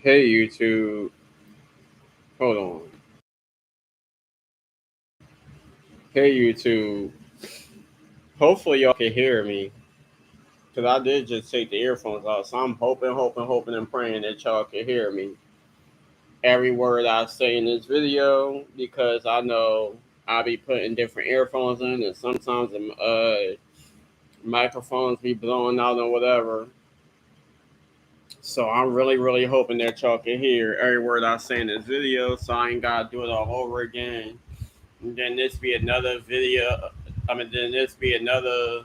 Hey YouTube, hold on. Hey YouTube, hopefully y'all can hear me because I did just take the earphones out. So I'm hoping, and praying that y'all can hear me. Every word I say in this video because I know I'll be putting different earphones in and sometimes the microphones be blowing out or whatever. So I'm really hoping that y'all can hear every word I say in this video so I ain't gotta do it all over again. And then this be another video. Then this be another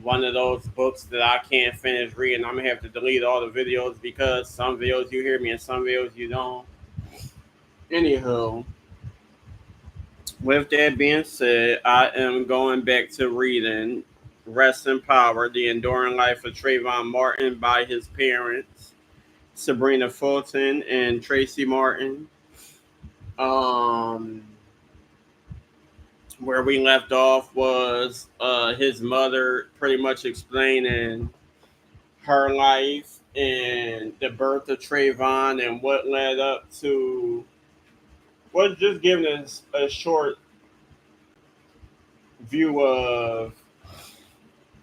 one of those books that I can't finish reading. I'm gonna have to delete all the videos because some videos you hear me and some videos you don't. Anywho, with that being said, I am going back to reading Rest in Power, The Enduring Life of Trayvon Martin by his parents, Sabrina Fulton and Tracy Martin. Um, where we left off was his mother pretty much explaining her life and the birth of Trayvon and what led up to was just giving us a short view of,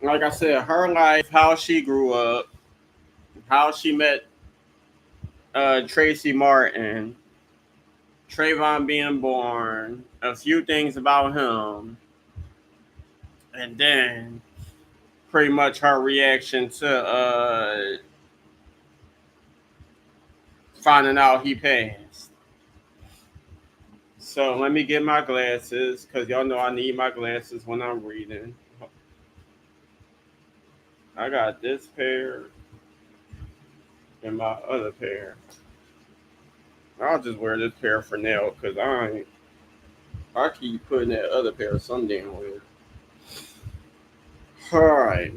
like I said, her life, how she grew up, how she met Tracy Martin, Trayvon being born, a few things about him, and then pretty much her reaction to finding out he passed. So let me get my glasses because y'all know I need my glasses when I'm reading. I got this pair and my other pair. I'll just wear this pair for now because I keep putting that other pair some damn way. Alright.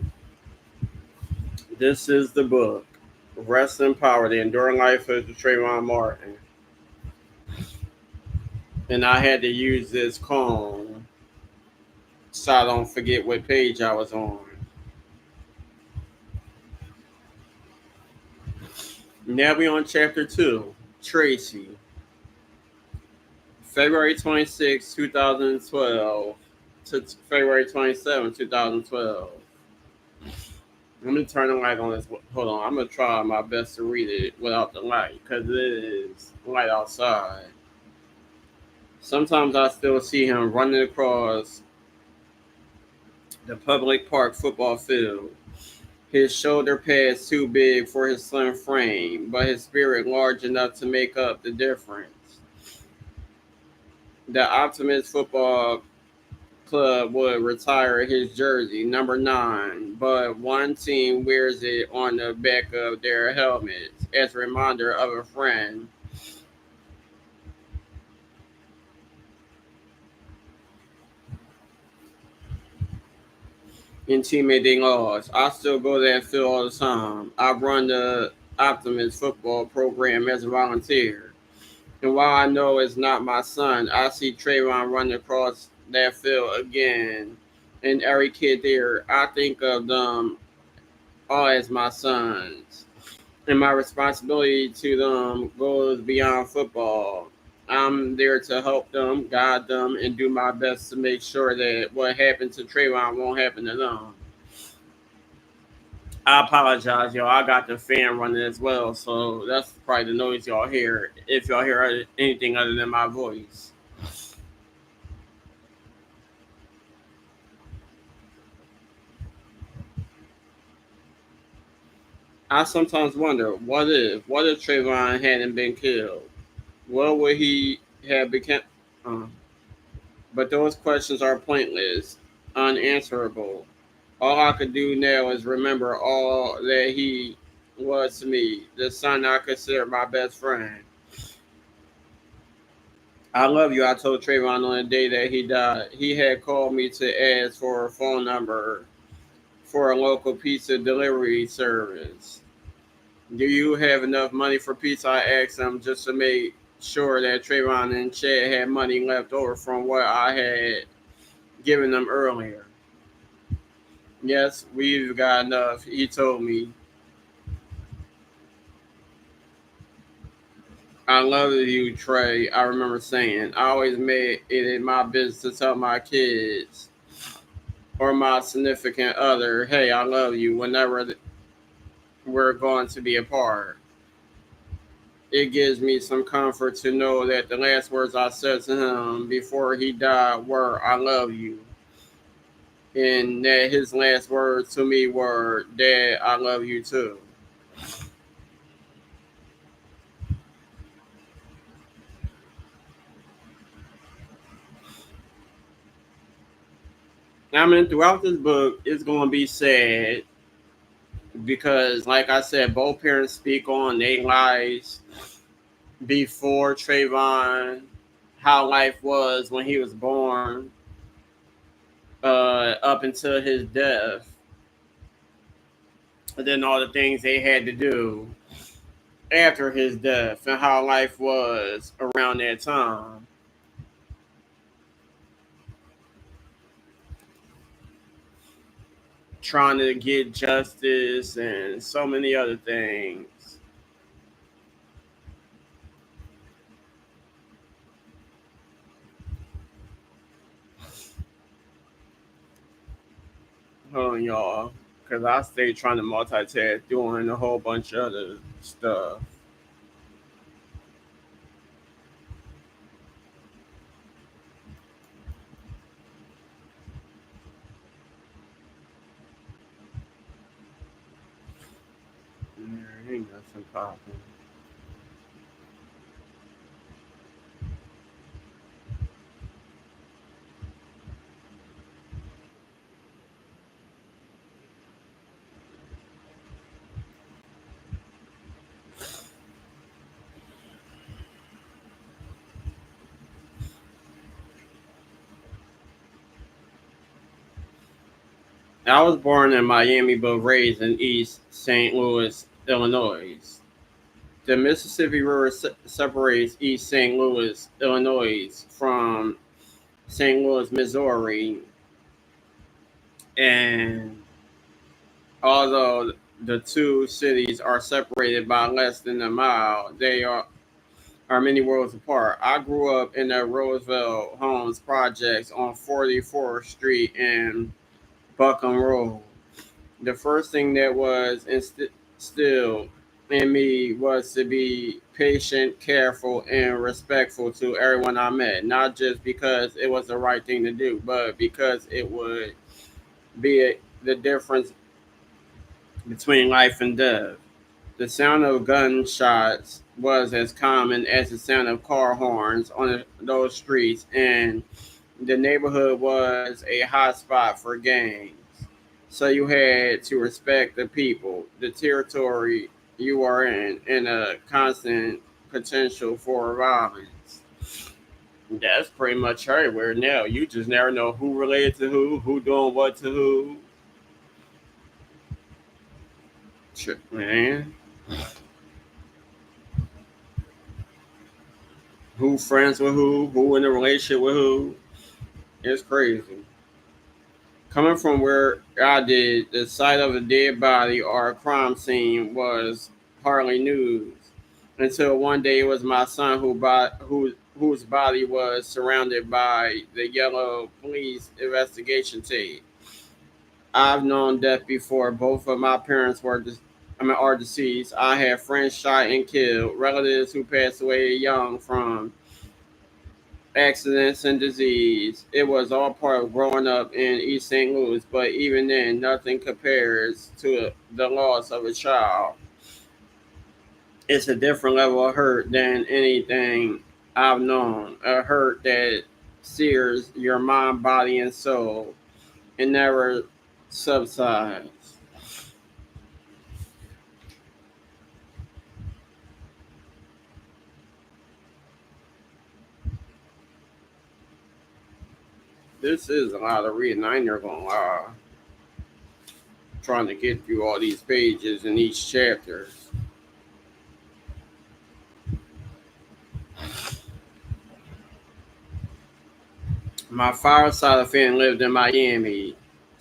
This is the book. Rest in Power, The Enduring Life of Trayvon Martin. And I had to use this comb so I don't forget what page I was on. Now we on chapter 2, Tracy. February 26, 2012 to February 27, 2012. Let me turn the light on this. Hold on. I'm going to try my best to read it without the light because it is light outside. Sometimes I still see him running across the public park football field. His shoulder pads too big for his slim frame, but his spirit large enough to make up the difference. The Optimist Football Club would retire his jersey, number 9, but one team wears it on the back of their helmets as a reminder of a friend. And teammate they lost. I still go to that field all the time. I run the Optimist football program as a volunteer. And while I know it's not my son, I see Trayvon running across that field again. And every kid there, I think of them all as my sons. And my responsibility to them goes beyond football. I'm there to help them, guide them, and do my best to make sure that what happened to Trayvon won't happen to them. I apologize, y'all. I got the fan running as well, so that's probably the noise y'all hear. If y'all hear anything other than my voice, I sometimes wonder, what if Trayvon hadn't been killed? What would he have become? Uh, but those questions are pointless, unanswerable. All I could do now is remember all that he was to me, the son I consider my best friend. I love you, I told Trayvon on the day that he died. He had called me to ask for a phone number for a local pizza delivery service. Do you have enough money for pizza? I asked him just to make sure that Trayvon and Chad had money left over from what I had given them earlier. Yes, we've got enough, he told me. I love you, Trey. I remember saying, I always made it in my business to tell my kids or my significant other, hey, I love you whenever we're going to be apart. It gives me some comfort to know that the last words I said to him before he died were, I love you. And that his last words to me were, Dad, I love you too. I mean, throughout this book, it's going to be sad because, like I said, both parents speak on their lives before Trayvon, how life was when he was born, up until his death, and then all the things they had to do after his death, and how life was around that time, trying to get justice and so many other things. Hold on, y'all, because I stay trying to multitask, doing a whole bunch of other stuff. There ain't nothing popping. I was born in Miami but raised in East St. Louis, Illinois. The Mississippi River separates East St. Louis, Illinois from St. Louis, Missouri. And although the two cities are separated by less than a mile, are many worlds apart. I grew up in the Roosevelt Homes projects on 44th Street and Buckham Road. The first thing that was instilled in me was to be patient, careful, and respectful to everyone I met, not just because it was the right thing to do, but because it would the difference between life and death. The sound of gunshots was as common as the sound of car horns on those streets, and the neighborhood was a hot spot for gangs. So you had to respect the people, the territory you are in, and a constant potential for violence. That's pretty much everywhere now. You just never know who related to who doing what to who. Man, who friends with who in a relationship with who. It's crazy. Coming from where I did, the sight of a dead body or a crime scene was hardly news until one day it was my son whose body was surrounded by the yellow police investigation tape. I've known death before. Both of my parents are deceased. I had friends shot and killed, relatives who passed away young from accidents and disease. It was all part of growing up in East St. Louis, but even then, nothing compares to the loss of a child. It's a different level of hurt than anything I've known. A hurt that sears your mind, body, and soul. It never subsides. This is a lot of reading. I ain't never gonna lie. Trying to get through all these pages in each chapter. My father's side of the family lived in Miami,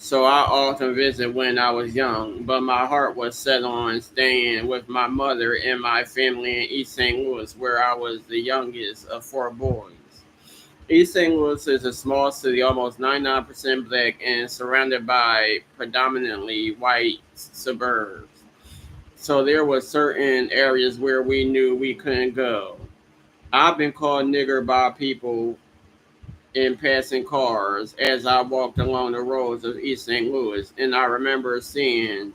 so I often visit when I was young, but my heart was set on staying with my mother and my family in East St. Louis, where I was the youngest of four boys. East St. Louis is a small city, almost 99% black, and surrounded by predominantly white suburbs. So there were certain areas where we knew we couldn't go. I've been called nigger by people in passing cars as I walked along the roads of East St. Louis, and I remember seeing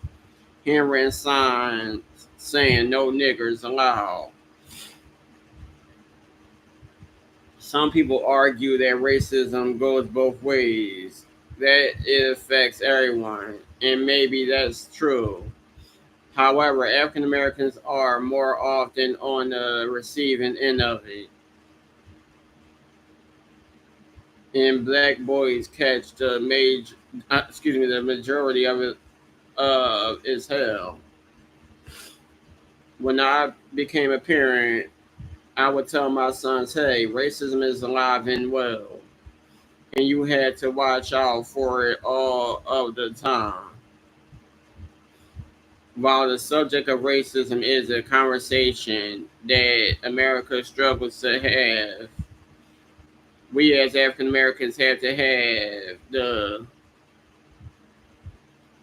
handwritten signs saying "No niggers allowed." Some people argue that racism goes both ways, that it affects everyone, and maybe that's true. However, African Americans are more often on the receiving end of it, and black boys catch the majority of it as hell. When I became a parent, I would tell my sons, "Hey, racism is alive and well, and you had to watch out for it all of the time." While the subject of racism is a conversation that America struggles to have, we as African Americans have to have the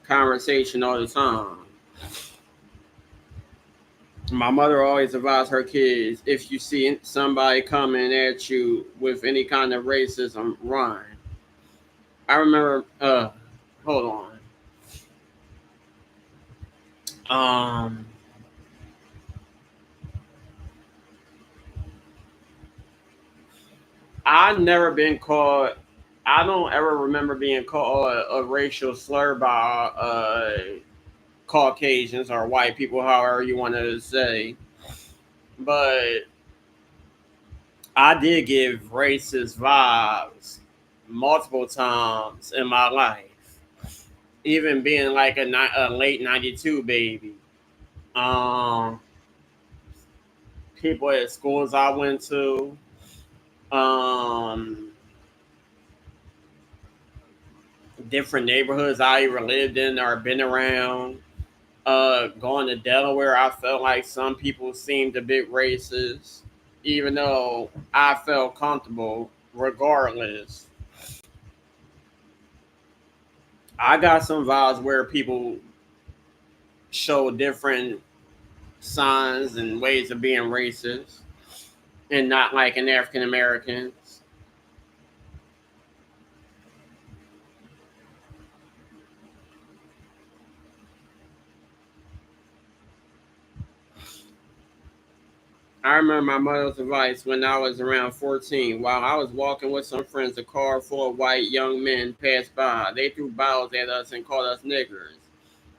conversation all the time. My mother always advised her kids, if you see somebody coming at you with any kind of racism, run. I remember, hold on. Um, I've never been called. I don't ever remember being called a racial slur by Caucasians or white people, however you want to say. But I did give racist vibes multiple times in my life, even being like a late '92 baby. Um, People at schools I went to, um, different neighborhoods I either lived in or been around. Going to Delaware, I felt like some people seemed a bit racist, even though I felt comfortable regardless. I got some vibes where people show different signs and ways of being racist and not like an African Americans. I remember my mother's advice when I was around 14. While I was walking with some friends, a car full of white young men passed by. They threw bottles at us and called us niggers.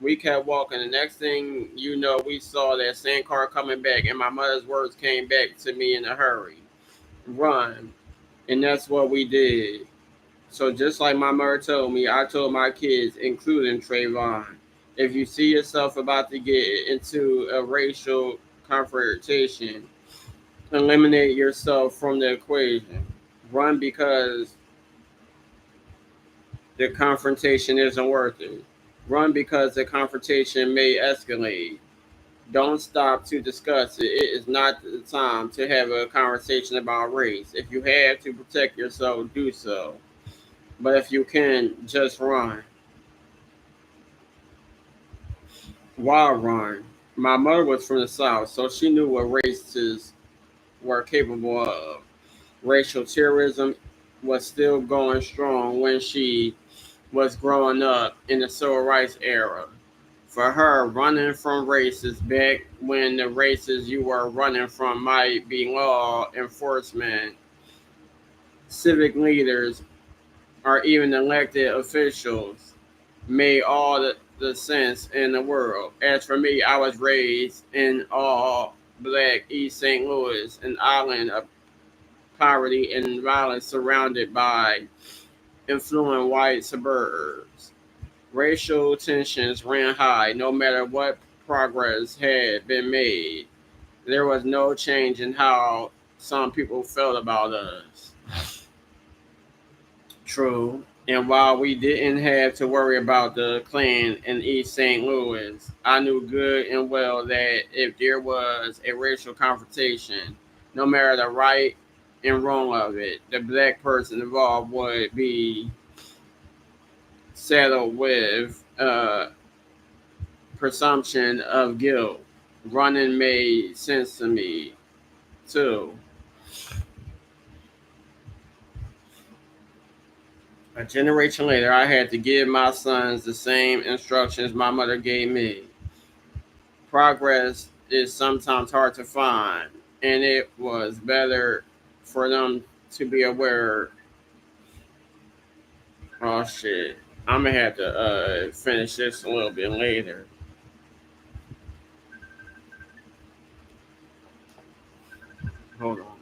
We kept walking. The next thing you know, we saw that same car coming back, and my mother's words came back to me in a hurry: run. And that's what we did. So, just like my mother told me, I told my kids, including Trayvon, if you see yourself about to get into a racial confrontation, eliminate yourself from the equation. Run because the confrontation isn't worth it. Run because the confrontation may escalate. Don't stop to discuss it. It is not the time to have a conversation about race. If you have to protect yourself, do so. But if you can, just run. Why run? My mother was from the South, so she knew what racists were capable of. Racial terrorism was still going strong when she was growing up in the civil rights era. For her, running from races back when the races you were running from might be law enforcement, civic leaders, or even elected officials made all the sense in the world. As for me, I was raised in all black East St. Louis, an island of poverty and violence surrounded by affluent white suburbs. Racial tensions ran high no matter what progress had been made. There was no change in how some people felt about us. True. And while we didn't have to worry about the Klan in East St. Louis, I knew good and well that if there was a racial confrontation, no matter the right and wrong of it, the black person involved would be saddled with presumption of guilt. Running made sense to me too. A generation later, I had to give my sons the same instructions my mother gave me. Progress is sometimes hard to find, and it was better for them to be aware. Oh shit. I'm gonna have to finish this a little bit later. Hold on.